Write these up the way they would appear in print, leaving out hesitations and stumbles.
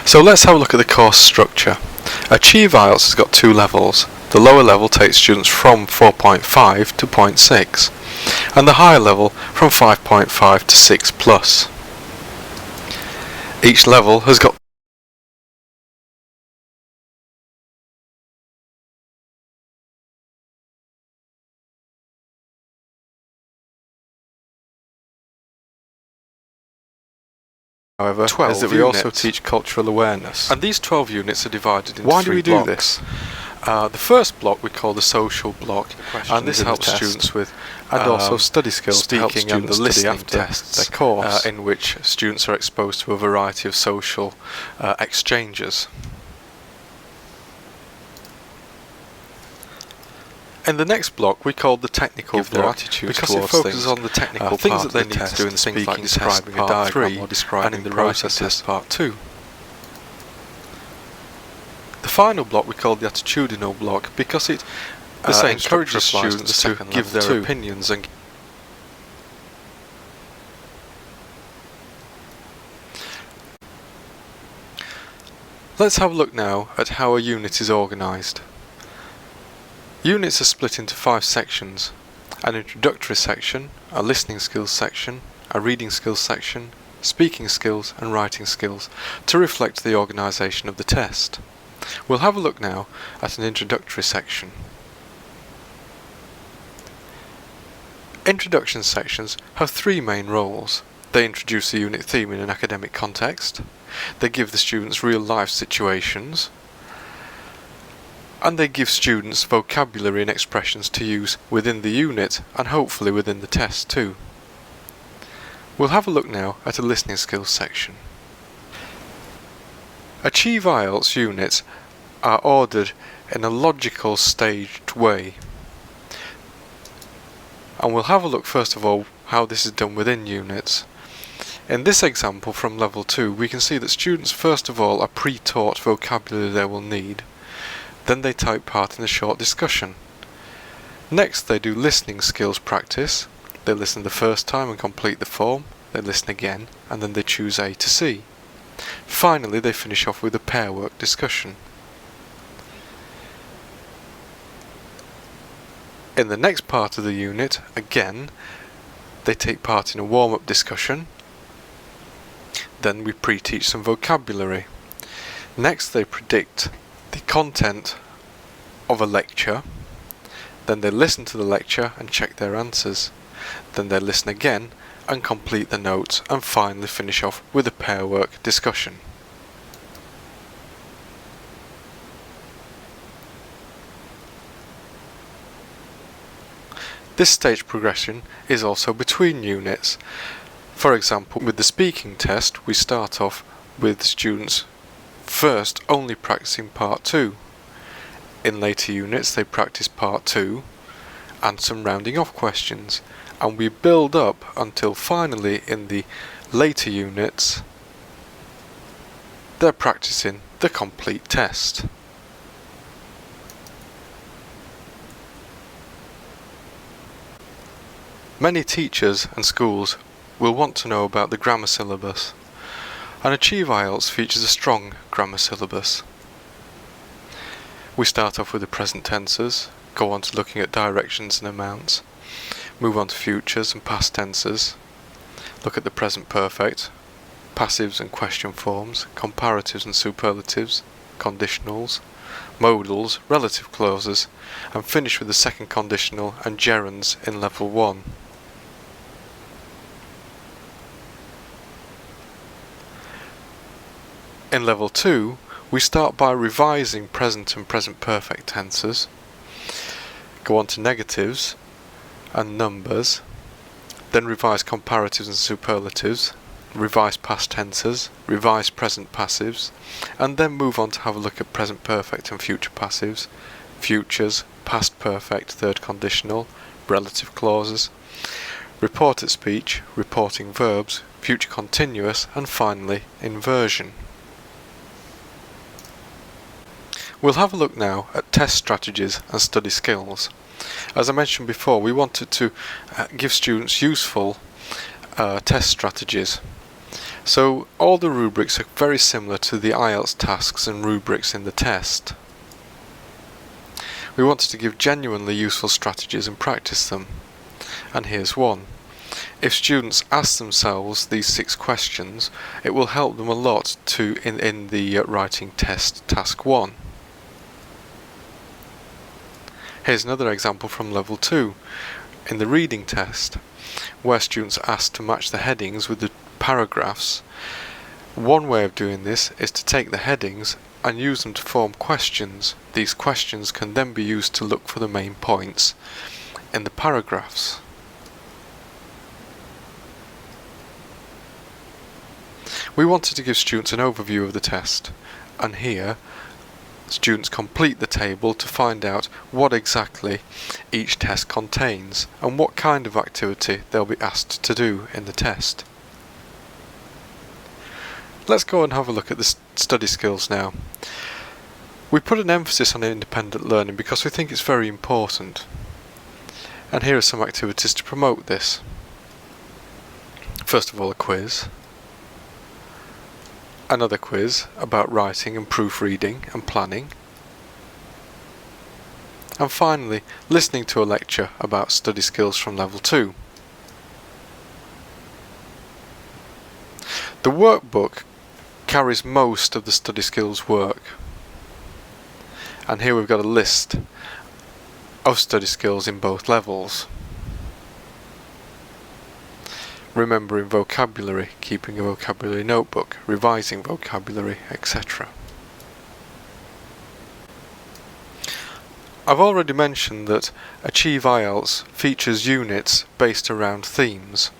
So let's have a look at the course structure. Achieve IELTS has got two levels. The lower level takes students from 4.5 to 0.6 and the higher level from 5.5 to 6 plus. Each level has got however, 12 is that we also teach cultural awareness. And these 12 units are divided into 3 blocks. Why do we do this? The first block we call the social block, and this helps students with and also study skills, speaking and the listening tests, their course, in which students are exposed to a variety of social exchanges. In the next block we call the technical block because it focuses on the technical things that they need to do in the speaking like describing a diagram or describing and in the writing test part 2. The final block we call the attitudinal block because it encourages students to give their opinions and Let's have a look now at how a unit is organised. Units are split into 5 sections: an introductory section, a listening skills section, a reading skills section, speaking skills and writing skills, to reflect the organisation of the test. We'll have a look now at an introductory section. Introduction sections have 3 main roles. They introduce the unit theme in an academic context, they give the students real-life situations, and they give students vocabulary and expressions to use within the unit and hopefully within the test too. We'll have a look now at a listening skills section. Achieve IELTS units are ordered in a logical staged way, and we'll have a look first of all how this is done within units. In this example from level 2 we can see that students first of all are pre-taught vocabulary they will need. Then they take part in a short discussion. Next they do listening skills practice. They listen the first time and complete the form, they listen again, and then they choose A to C. Finally they finish off with a pair work discussion. In the next part of the unit, again, they take part in a warm-up discussion. Then we pre-teach some vocabulary. Next they predict the content of a lecture, then they listen to the lecture and check their answers, then they listen again and complete the notes, and finally finish off with a pair work discussion. This stage progression is also between units. For example, with the speaking test we start off with students first only practicing part 2. In later units they practice part 2 and some rounding off questions, and we build up until finally in the later units they're practicing the complete test. Many teachers and schools will want to know about the grammar syllabus. And Achieve IELTS features a strong grammar syllabus. We start off with the present tenses, go on to looking at directions and amounts, move on to futures and past tenses, look at the present perfect, passives and question forms, comparatives and superlatives, conditionals, modals, relative clauses, and finish with the second conditional and gerunds in level 1. In level 2, we start by revising present and present perfect tenses, go on to negatives and numbers, then revise comparatives and superlatives, revise past tenses, revise present passives, and then move on to have a look at present perfect and future passives, futures, past perfect, third conditional, relative clauses, reported speech, reporting verbs, future continuous, and finally inversion. We'll have a look now at test strategies and study skills. As I mentioned before, we wanted to give students useful test strategies. So all the rubrics are very similar to the IELTS tasks and rubrics in the test. We wanted to give genuinely useful strategies and practice them. And here's one. If students ask themselves these 6 questions, it will help them a lot in the writing test, task 1. Here's another example from level 2, in the reading test, where students are asked to match the headings with the paragraphs. One way of doing this is to take the headings and use them to form questions. These questions can then be used to look for the main points in the paragraphs. We wanted to give students an overview of the test, and here students complete the table to find out what exactly each test contains and what kind of activity they'll be asked to do in the test. Let's go and have a look at the study skills now. We put an emphasis on independent learning because we think it's very important. And here are some activities to promote this. First of all, a quiz. Another quiz about writing and proofreading and planning. And finally, listening to a lecture about study skills from level 2. The workbook carries most of the study skills work. And here we've got a list of study skills in both levels. Remembering vocabulary, keeping a vocabulary notebook, revising vocabulary, etc. I've already mentioned that Achieve IELTS features units based around themes,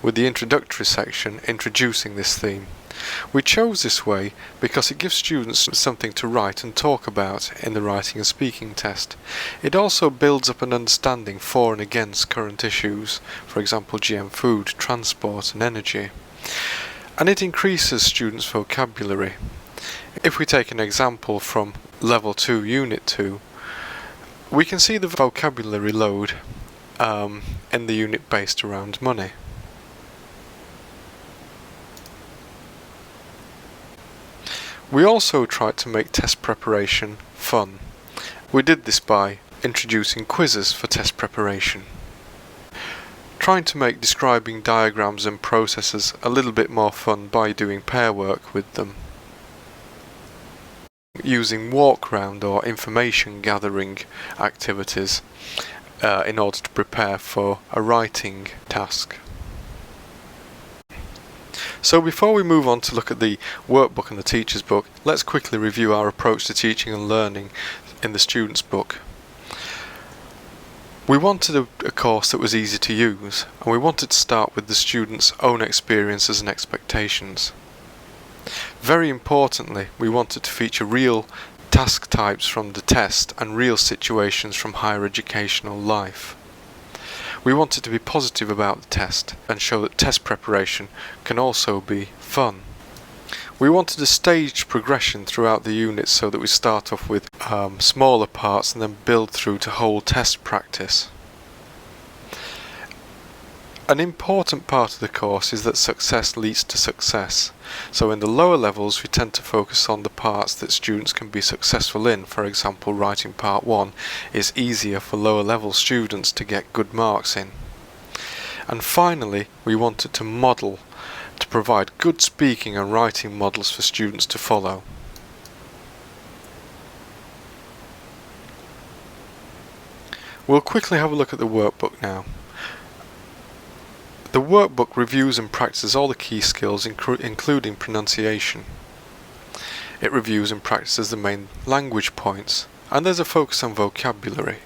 with the introductory section introducing this theme. We chose this way because it gives students something to write and talk about in the writing and speaking test. It also builds up an understanding for and against current issues, for example GM food, transport and energy. And it increases students' vocabulary. If we take an example from Level 2, Unit 2, we can see the vocabulary load in the unit based around money. We also tried to make test preparation fun. We did this by introducing quizzes for test preparation, trying to make describing diagrams and processes a little bit more fun by doing pair work with them, using walk round or information gathering activities in order to prepare for a writing task. So before we move on to look at the workbook and the teacher's book, let's quickly review our approach to teaching and learning in the student's book. We wanted a course that was easy to use, and we wanted to start with the student's own experiences and expectations. Very importantly, we wanted to feature real task types from the test and real situations from higher educational life. We wanted to be positive about the test and show that test preparation can also be fun. We wanted a staged progression throughout the units so that we start off with smaller parts and then build through to whole test practice. An important part of the course is that success leads to success. So in the lower levels we tend to focus on the parts that students can be successful in. For example, writing part 1 is easier for lower level students to get good marks in. And finally, we wanted to model, to provide good speaking and writing models for students to follow. We'll quickly have a look at the workbook now. The workbook reviews and practices all the key skills, including pronunciation. It reviews and practices the main language points, and there's a focus on vocabulary.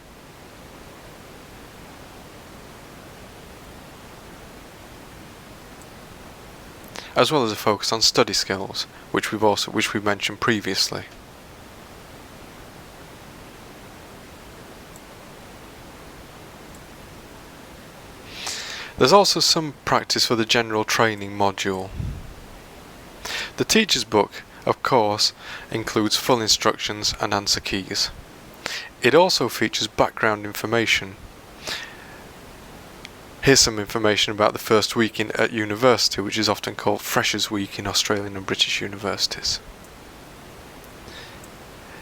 As well as a focus on study skills, which we mentioned previously. There's also some practice for the general training module. The teacher's book, of course, includes full instructions and answer keys. It also features background information. Here's some information about the first week at university, which is often called Freshers' Week in Australian and British universities.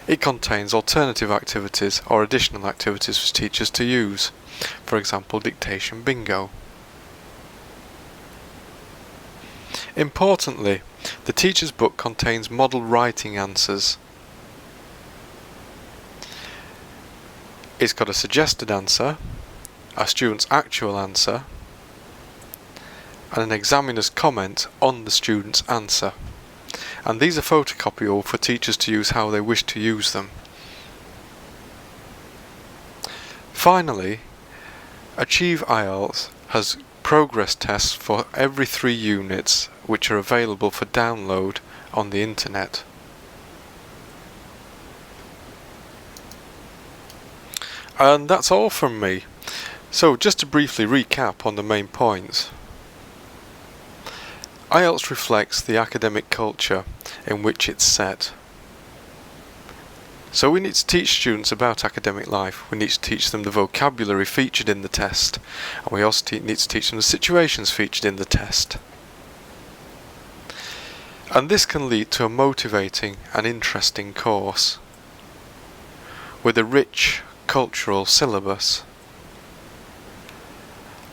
It contains alternative activities or additional activities for teachers to use, for example dictation bingo. Importantly, the teacher's book contains model writing answers. It's got a suggested answer, a student's actual answer, and an examiner's comment on the student's answer. And these are photocopiable for teachers to use how they wish to use them. Finally, Achieve IELTS has progress tests for every 3 units which are available for download on the internet. And that's all from me. So just to briefly recap on the main points. IELTS reflects the academic culture in which it's set. So we need to teach students about academic life. We need to teach them the vocabulary featured in the test, and we also need to teach them the situations featured in the test. And this can lead to a motivating and interesting course with a rich cultural syllabus.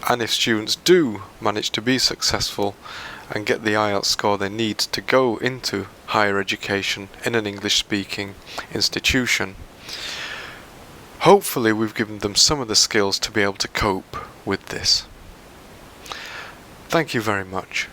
And if students do manage to be successful and get the IELTS score they need to go into higher education in an English-speaking institution, hopefully we've given them some of the skills to be able to cope with this. Thank you very much.